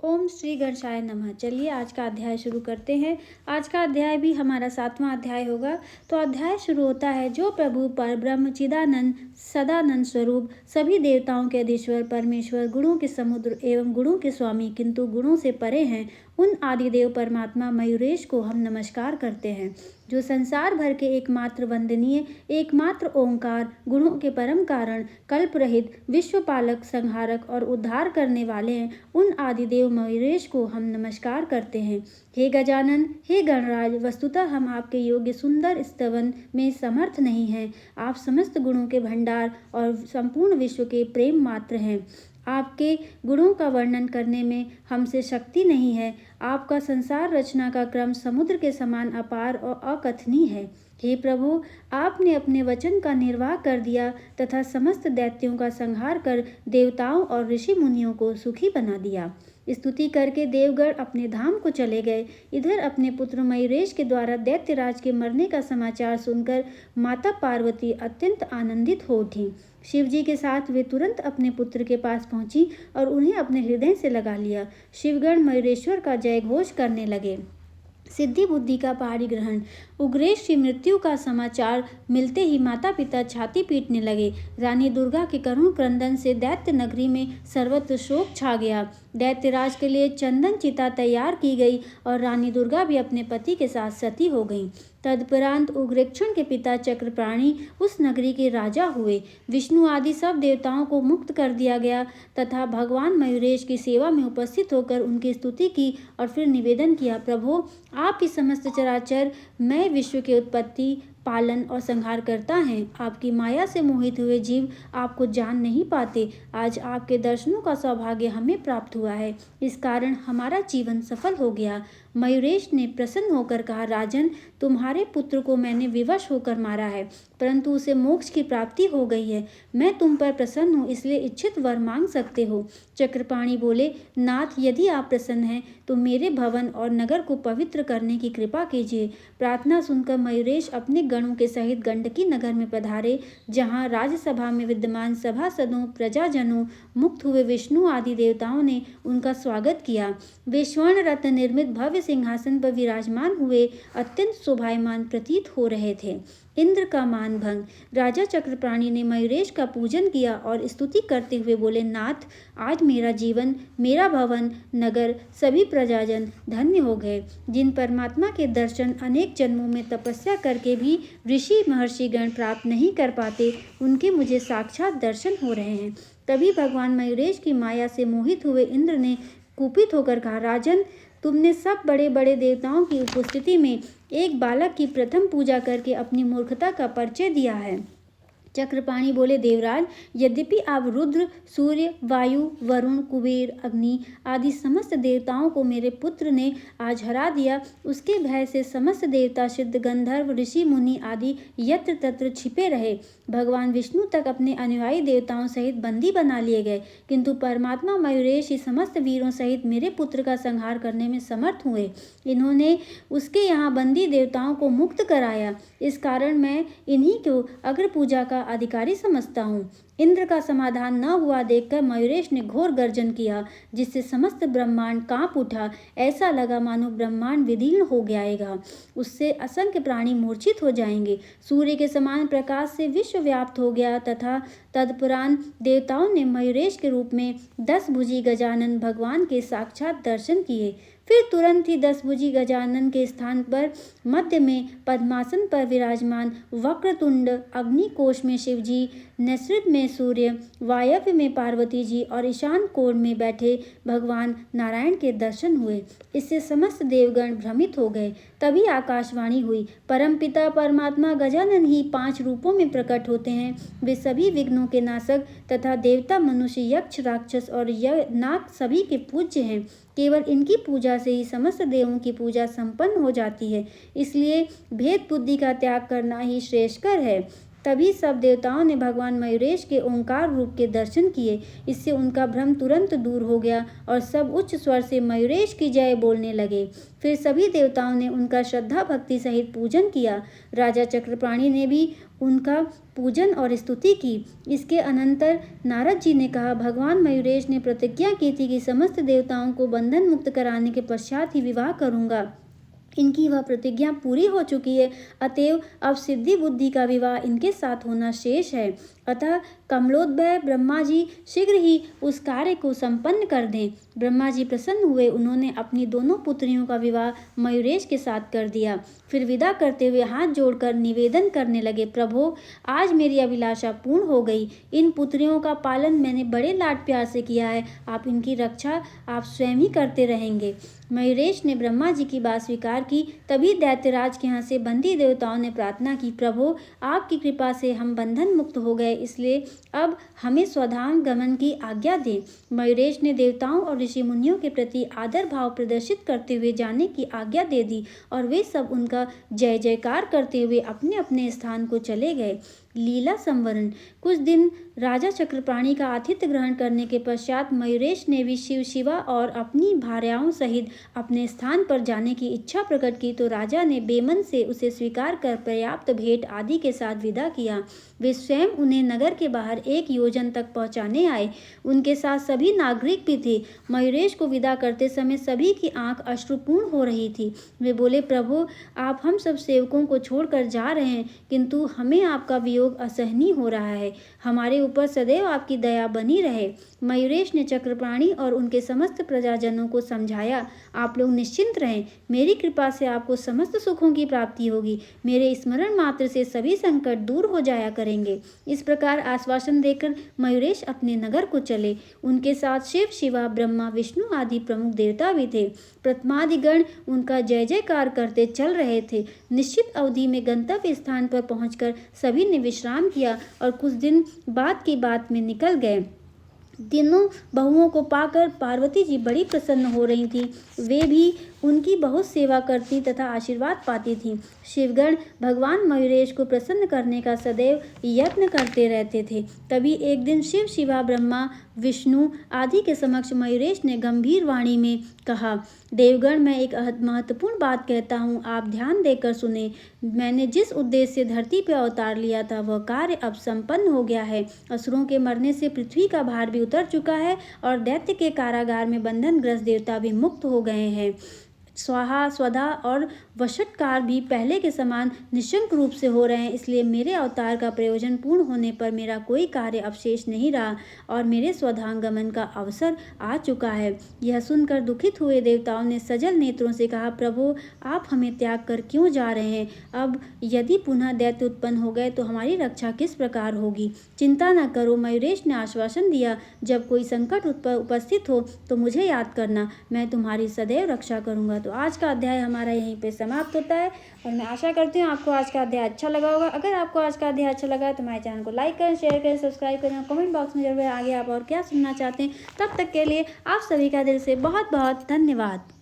ओम श्री गणेशाय नमः। चलिए आज का अध्याय शुरू करते हैं। आज का अध्याय भी हमारा 7वां अध्याय होगा। तो अध्याय शुरू होता है, जो प्रभु पर ब्रह्म चिदानंद सदानंद स्वरूप सभी देवताओं के अधीश्वर परमेश्वर, गुणों के समुद्र एवं गुणों के स्वामी किंतु गुणों से परे हैं, उन आदिदेव परमात्मा मयूरेश को हम नमस्कार करते हैं, जो संसार भर के एकमात्र वंदनीय, एकमात्र ओंकार, गुणों के परम कारण, कल्प रहित, विश्वपालक, संहारक और उद्धार करने वाले हैं। उन आदिदेव मयूरेश को हम नमस्कार करते हैं। हे गजानन, हे गणराज, वस्तुतः हम आपके योग्य सुंदर स्तवन में समर्थ नहीं हैं। आप समस्त गुणों के भंडार और संपूर्ण विश्व के प्रेम मात्र हैं। आपके गुणों का वर्णन करने में हमसे शक्ति नहीं है। आपका संसार रचना का क्रम समुद्र के समान अपार और अकथनीय है। हे प्रभु, आपने अपने वचन का निर्वाह कर दिया तथा समस्त दैत्यों का संहार कर देवताओं और ऋषि मुनियों को सुखी बना दिया। स्तुति करके देवगण अपने धाम को चले गए। इधर अपने पुत्र मयूरेश के द्वारा दैत्यराज के मरने का समाचार सुनकर माता पार्वती अत्यंत आनंदित हो उठी। शिवजी के साथ वे तुरंत अपने पुत्र के पास पहुंची और उन्हें अपने हृदय से लगा लिया। शिवगण मयूरेश्वर का जय घोष करने लगे। सिद्धि बुद्धि का पहाड़ी ग्रहण। उग्रेश की मृत्यु का समाचार मिलते ही माता पिता छाती पीटने लगे। रानी दुर्गा के करुण क्रंदन से दैत्य नगरी में सर्वत्र शोक छा गया। दैत्यराज के लिए चंदन चिता तैयार की गई और रानी दुर्गा भी अपने पति के साथ सती हो गईं। तदुपरांत उग्रेक्षण के पिता चक्रपाणि उस नगरी के राजा हुए। विष्णु आदि सब देवताओं को मुक्त कर दिया गया तथा भगवान मयूरेश की सेवा में उपस्थित होकर उनकी स्तुति की और फिर निवेदन किया, प्रभु, आपकी समस्त चराचर मैं विश्व के उत्पत्ति, पालन और संहार करता है। आपकी माया से मोहित हुए जीव आपको जान नहीं पाते। आज आपके दर्शनों का सौभाग्य हमें प्राप्त हुआ है, इस कारण हमारा जीवन सफल हो गया। मयूरेश ने प्रसन्न होकर कहा, राजन, तुम्हारे पुत्र को मैंने विवश होकर मारा है, परंतु उसे मोक्ष की प्राप्ति हो गई है। मैं तुम पर प्रसन्न हूँ, इसलिए इच्छित वर मांग सकते हो। चक्रपाणि बोले, नाथ, यदि आप प्रसन्न हैं तो मेरे भवन और नगर को पवित्र करने की कृपा कीजिए। प्रार्थना सुनकर मयूरेश अपने गणों के सहित गंडकी नगर में पधारे, जहाँ राज्यसभा में विद्यमान सभासदों, प्रजाजनों, मुक्त हुए विष्णु आदि देवताओं ने उनका स्वागत किया। वे स्वर्ण रत्न निर्मित भव्य सिंहासन पर विराजमान हुए अत्यंत शोभायमान प्रतीत हो रहे थे। इंद्र का मान भंग। राजा चक्रपाणि ने मयूरेश का पूजन किया और स्तुति करते हुए बोले, नाथ, आज मेरा जीवन, मेरा भवन, नगर, सभी प्रजाजन धन्य हो गए। जिन परमात्मा के दर्शन अनेक जन्मों में तपस्या करके भी ऋषि महर्षिगण प्राप्त नहीं कर पाते, उनके मुझे साक्षात दर्शन हो रहे हैं। तभी भगवान मयूरेश की माया से मोहित हुए इंद्र ने कुपित होकर कहा, राजन, तुमने सब बड़े बड़े देवताओं की उपस्थिति में एक बालक की प्रथम पूजा करके अपनी मूर्खता का परिचय दिया है। चक्रपाणि बोले, देवराज, यद्यपि आप रुद्र, सूर्य, वायु, वरुण, कुबेर, अग्नि आदि समस्त देवताओं को मेरे पुत्र ने आज हरा दिया, उसके भय से समस्त देवता, सिद्ध, गंधर्व, ऋषि मुनि आदि यत्र तत्र छिपे रहे। भगवान विष्णु तक अपने अनुयायी देवताओं सहित बंदी बना लिए गए, किंतु परमात्मा मयूरेश ही समस्त वीरों सहित मेरे पुत्र का संहार करने में समर्थ हुए। इन्होंने उसके यहाँ बंदी देवताओं को मुक्त कराया। इस कारण मैं इन्हीं को अग्र पूजा का अधिकारी समझता हूँ। इंद्र का समाधान न हुआ देखकर मयूरेश ने घोर गर्जन किया, जिससे समस्त ब्रह्मांड कांप उठा। ऐसा लगा मानो ब्रह्मांड विदीर्ण हो जाएगा, उससे असंख्य प्राणी मूर्छित हो जाएंगे। सूर्य के समान प्रकाश से विश्व व्याप्त हो गया तथा तदुपरांत देवताओं ने मयूरेश के रूप में 10 भुजी गजानन भगवान के साक्षात दर्शन किए। फिर तुरंत ही 10 भुजी गजानन के स्थान पर मध्य में पद्मासन पर विराजमान वक्रतुंड, अग्निकोश में शिवजी, नैऋत्य में सूर्य, वायव्य में पार्वती जी और ईशान कोण में बैठे भगवान नारायण के दर्शन हुए। इससे समस्त देवगण भ्रमित हो गए। तभी आकाशवाणी हुई, परमपिता परमात्मा गजानन ही 5 रूपों में प्रकट होते हैं। वे सभी विघ्नों के नाशक तथा देवता, मनुष्य, यक्ष, राक्षस और नाग सभी के पूज्य हैं। केवल इनकी पूजा से ही समस्त देवों की पूजा संपन्न हो जाती है, इसलिए भेद बुद्धि का त्याग करना ही श्रेयस्कर है। तभी सब देवताओं ने भगवान मयूरेश के ओंकार रूप के दर्शन किए। इससे उनका भ्रम तुरंत दूर हो गया और सब उच्च स्वर से मयूरेश की जय बोलने लगे। फिर सभी देवताओं ने उनका श्रद्धा भक्ति सहित पूजन किया। राजा चक्रपाणि ने भी उनका पूजन और स्तुति की। इसके अनंतर नारद जी ने कहा, भगवान मयूरेश ने प्रतिज्ञा की थी कि समस्त देवताओं को बंधन मुक्त कराने के पश्चात ही विवाह करूंगा। इनकी वह प्रतिज्ञा पूरी हो चुकी है, अतएव अब सिद्धि बुद्धि का विवाह इनके साथ होना शेष है। अतः कमलोद्भव ब्रह्मा जी शीघ्र ही उस कार्य को संपन्न कर दें। ब्रह्मा जी प्रसन्न हुए। उन्होंने अपनी दोनों पुत्रियों का विवाह मयूरेश के साथ कर दिया। फिर विदा करते हुए हाथ जोड़कर निवेदन करने लगे, प्रभो, आज मेरी अभिलाषा पूर्ण हो गई। इन पुत्रियों का पालन मैंने बड़े लाड प्यार से किया है। आप इनकी रक्षा आप स्वयं ही करते रहेंगे। मयूरेश ने ब्रह्मा जी की बात स्वीकार की। तभी दैत्यराज के यहाँ से बंदी देवताओं ने प्रार्थना की, प्रभो, आपकी कृपा से हम बंधन मुक्त हो गए, इसलिए अब हमें स्वधाम गमन की आज्ञा दें। मयूरेश ने देवताओं और ऋषि मुनियों के प्रति आदर भाव प्रदर्शित करते हुए जाने की आज्ञा दे दी और वे सब उनका जय जयकार करते हुए अपने अपने स्थान को चले गए। लीला संवरण। कुछ दिन राजा चक्रपाणि का आतिथ्य ग्रहण करने के पश्चात मयूरेश ने भी शिवा और अपनी भार्याओं सहित अपने स्थान पर जाने की इच्छा प्रकट की, तो राजा ने बेमन से उसे स्वीकार कर पर्याप्त भेंट आदि के साथ विदा किया। वे स्वयं उन्हें नगर के बाहर 1 योजन तक पहुंचाने आए। उनके साथ सभी नागरिक भी थे। मयूरेश को विदा करते समय सभी की आंख अश्रुपूर्ण हो रही थी। वे बोले, प्रभु, आप हम सब सेवकों को छोड़कर जा रहे हैं, किंतु हमें आपका वियोग असहनीय हो रहा है। हमारे ऊपर सदैव आपकी दया बनी रहे। मयूरेश ने चक्रपाणि और उनके समस्त प्रजाजनों को समझाया, आप लोग निश्चिंत रहें, मेरी कृपा से आपको समस्त सुखों की प्राप्ति होगी। मेरे स्मरण मात्र से सभी संकट दूर हो जाया करेंगे। इस प्रकार आश्वासन देकर मयूरेश अपने नगर को चले। उनके साथ शिव, शिवा, ब्रह्मा, विष्णु आदि प्रमुख देवता भी थे। प्रथमादिगण उनका जय जयकार करते चल रहे थे। निश्चित अवधि में गंतव्य स्थान पर पहुंचकर सभी ने विश्राम किया और कुछ दिन बाद की बात में निकल गए। तीनों बहुओं को पाकर पार्वती जी बड़ी प्रसन्न हो रही थीं। वे भी उनकी बहुत सेवा करती तथा आशीर्वाद पाती थीं। शिवगण भगवान मयूरेश को प्रसन्न करने का सदैव यत्न करते रहते थे। तभी एक दिन शिव, शिवा, ब्रह्मा, विष्णु आदि के समक्ष मयूरेश ने गंभीर वाणी में कहा, देवगण, मैं एक महत्वपूर्ण बात कहता हूँ, आप ध्यान देकर सुने। मैंने जिस उद्देश्य से धरती पर अवतार लिया था वह कार्य अब संपन्न हो गया है। असुरों के मरने से पृथ्वी का भार भी उतर चुका है और दैत्य के कारागार में बंधनग्रस्त देवता भी मुक्त हो गए हैं। स्वाहा, स्वधा और वशटकार भी पहले के समान निःशंक रूप से हो रहे हैं। इसलिए मेरे अवतार का प्रयोजन पूर्ण होने पर मेरा कोई कार्य अवशेष नहीं रहा और मेरे स्वधांगमन का अवसर आ चुका है। यह सुनकर दुखित हुए देवताओं ने सजल नेत्रों से कहा, प्रभु, आप हमें त्याग कर क्यों जा रहे हैं? अब यदि पुनः दैत्य उत्पन्न हो गए तो हमारी रक्षा किस प्रकार होगी? चिंता न करो, मयूरेश ने आश्वासन दिया, जब कोई संकट उपस्थित हो तो मुझे याद करना, मैं तुम्हारी सदैव रक्षा करूंगा। तो आज का अध्याय हमारा यहीं पे समाप्त होता है और मैं आशा करती हूँ आपको आज का अध्याय अच्छा लगा होगा। अगर आपको आज का अध्याय अच्छा लगा तो हमारे चैनल को लाइक करें, शेयर करें, सब्सक्राइब करें और कमेंट बॉक्स में जरूर आगे आप और क्या सुनना चाहते हैं। तब तक के लिए आप सभी का दिल से बहुत बहुत धन्यवाद।